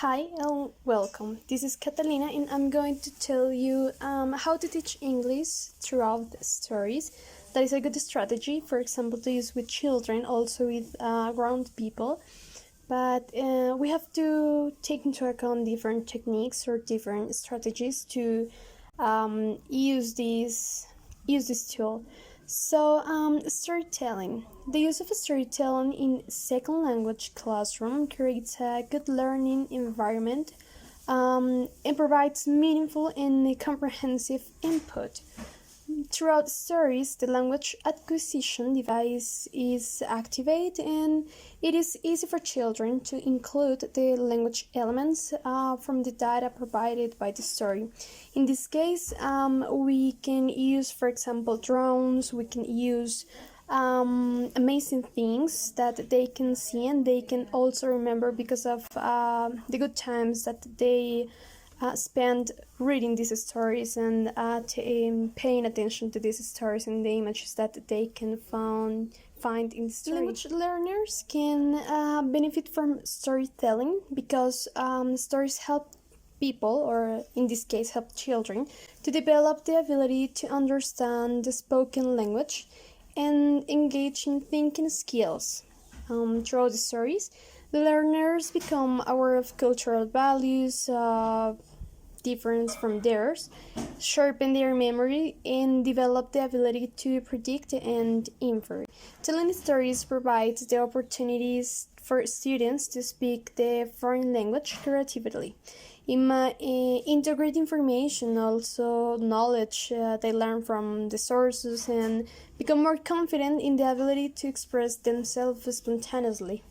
Hi and welcome. This is Catalina, and I'm going to tell you how to teach English throughout the stories. That is a good strategy, for example, to use with children, also with grown people. But we have to take into account different techniques or different strategies to use this tool. So, storytelling. The use of storytelling in second language classroom creates a good learning environment and provides meaningful and comprehensive input. Throughout stories, the language acquisition device is activated and it is easy for children to include the language elements from the data provided by the story. In this case, we can use, for example, drones, we can use amazing things that they can see and they can also remember because of the good times that they spend reading these stories and paying attention to these stories and the images that they can find in the story. Language learners can benefit from storytelling because stories help people, or in this case help children, to develop the ability to understand the spoken language and engage in thinking skills. Throughout the stories, the learners become aware of cultural values, difference from theirs, sharpen their memory, and develop the ability to predict and infer. Telling stories provides the opportunities for students to speak the foreign language creatively. Integrate information, also knowledge they learn from the sources, and become more confident in the ability to express themselves spontaneously.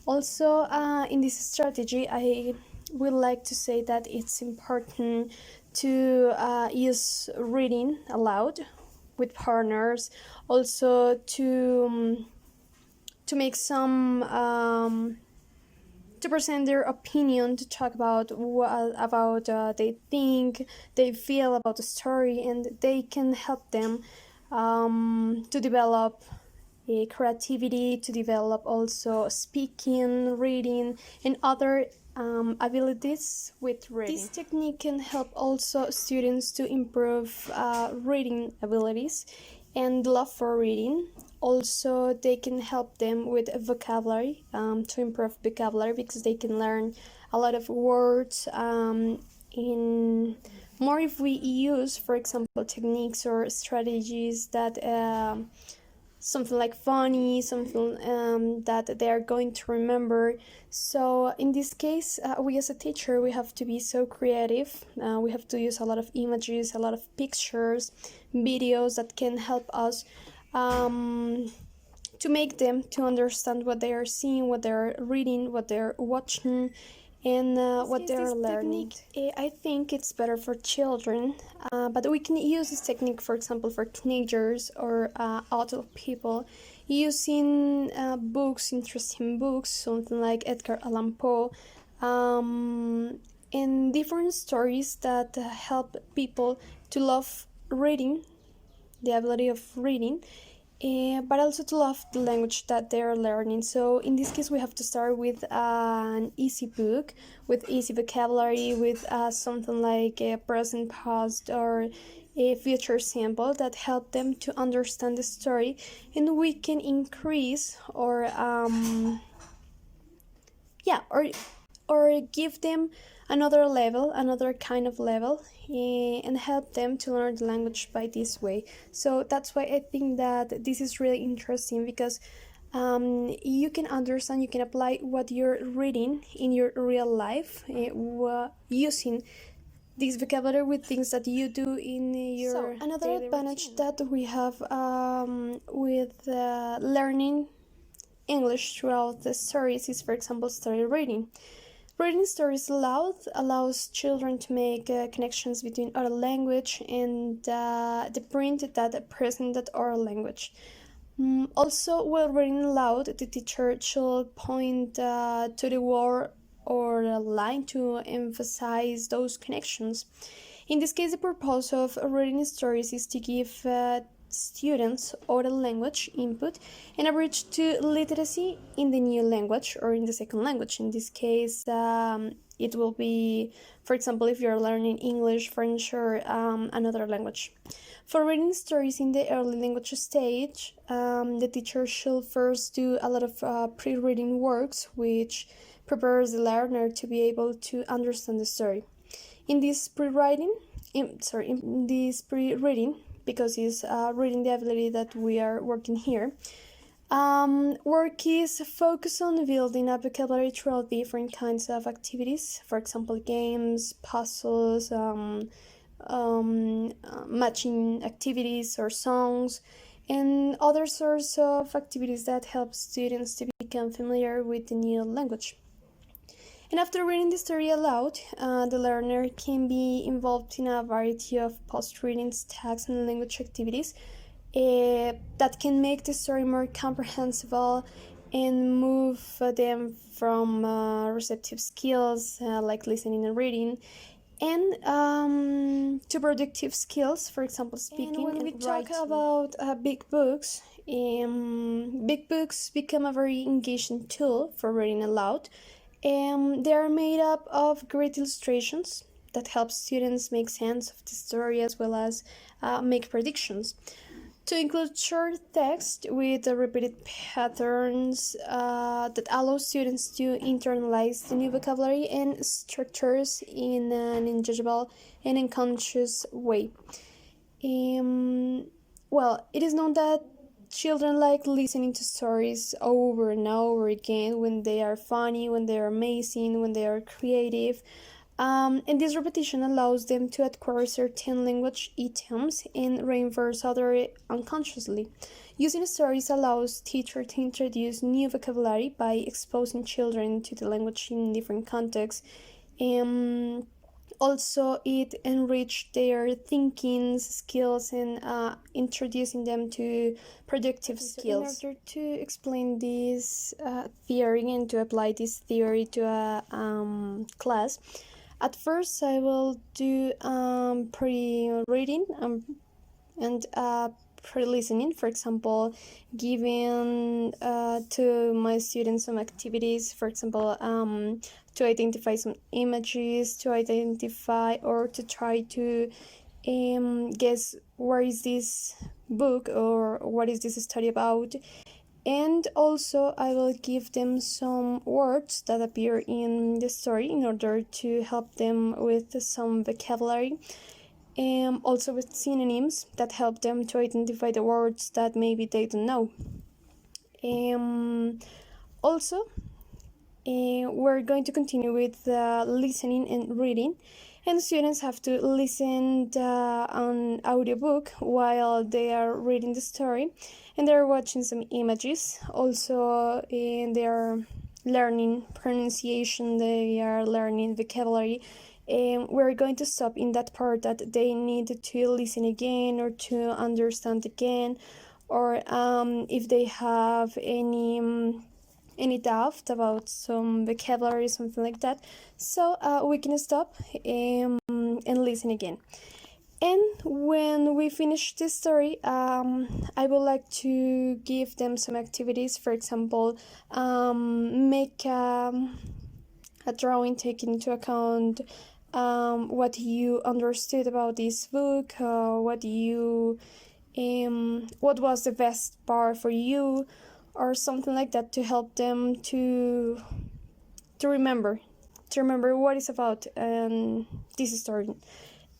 Also, in this strategy, I would like to say that it's important to use reading aloud with partners, also to make some to present their opinion, to talk about what about they think, they feel about the story, and they can help them to develop creativity, to develop also speaking, reading, and other abilities with reading. This technique can help also students to improve reading abilities and love for reading. Also, they can help them with vocabulary, to improve vocabulary, because they can learn a lot of words in more if we use, for example, techniques or strategies that something like funny, something that they are going to remember. So in this case, we as a teacher, we have to be so creative. We have to use a lot of images, a lot of pictures, videos that can help us to make them to understand what they are seeing, what they're reading, what they're watching, and what they're learning. I think it's better for children, but we can use this technique, for example, for teenagers or adult people, using books, interesting books, something like Edgar Allan Poe, and different stories that help people to love reading, the ability of reading, but also to love the language that they're learning. So in this case, we have to start with an easy book, with easy vocabulary, with something like a present, past, or a future sample that help them to understand the story, and we can increase or give them another level, another kind of level, and help them to learn the language by this way. So that's why I think that this is really interesting, because you can understand, you can apply what you're reading in your real life, using this vocabulary with things that you do in your so another advantage routine that we have with learning English throughout the stories is, for example, story reading. Reading stories aloud allows children to make connections between oral language and the print that present that oral language. Also, while reading aloud, the teacher should point to the word or a line to emphasize those connections. In this case, the purpose of reading stories is to give students' oral language input and a bridge to literacy in the new language or in the second language. In this case, it will be, for example, if you're learning English, French, or another language. For reading stories in the early language stage, the teacher should first do a lot of pre-reading works, which prepares the learner to be able to understand the story. In this pre-reading, because it's reading the ability that we are working here, work is focused on building a vocabulary through different kinds of activities, for example, games, puzzles, matching activities or songs, and other sorts of activities that help students to become familiar with the new language. And after reading the story aloud, the learner can be involved in a variety of post-reading tasks and language activities that can make the story more comprehensible and move them from receptive skills like listening and reading and to productive skills, for example, speaking. And when we talk about big books become a very engaging tool for reading aloud. They are made up of great illustrations that help students make sense of the story as well as make predictions. To include short text with repeated patterns that allow students to internalize the new vocabulary and structures in an enjoyable and unconscious way. Well, it is known that children like listening to stories over and over again when they are funny, when they are amazing, when they are creative. And this repetition allows them to acquire certain language idioms and reinforce other unconsciously. Using stories allows teachers to introduce new vocabulary by exposing children to the language in different contexts. Also, it enriched their thinking skills and introducing them to productive skills. In order to explain this theory and to apply this theory to a class, at first I will do pre-reading and pre-listening, for example, giving to my students some activities, for example, to identify some images, to identify or to try to guess where is this book or what is this study about. And also I will give them some words that appear in the story in order to help them with some vocabulary, and also with synonyms that help them to identify the words that maybe they don't know. Also, we're going to continue with listening and reading, and students have to listen on audiobook while they are reading the story, and they're watching some images. Also, they are learning pronunciation, they are learning vocabulary. We're going to stop in that part that they need to listen again or to understand again, or if they have any doubt about some vocabulary, something like that. So we can stop and listen again. And when we finish this story, I would like to give them some activities. For example, make a drawing taking into account what you understood about this book, what was the best part for you, or something like that, to help them to remember what it's about this story.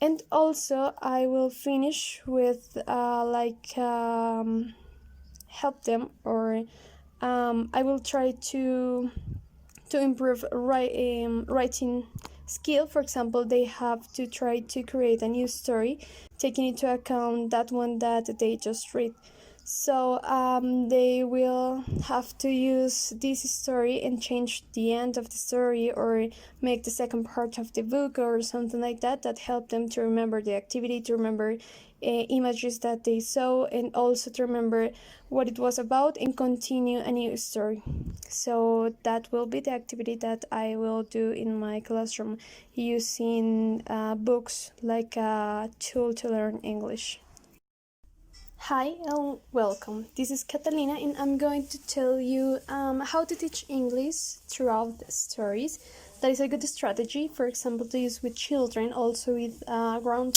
And also I will finish with help them, or I will try to improve writing skill. For example, they have to try to create a new story taking into account that one that they just read. So they will have to use this story and change the end of the story, or make the second part of the book or something like that, that help them to remember the activity, to remember images that they saw, and also to remember what it was about and continue a new story. So that will be the activity that I will do in my classroom, using books like a tool to learn English. Hi and welcome. This is Catalina, and I'm going to tell you how to teach English throughout the stories. That is a good strategy, for example, to use with children, also with grown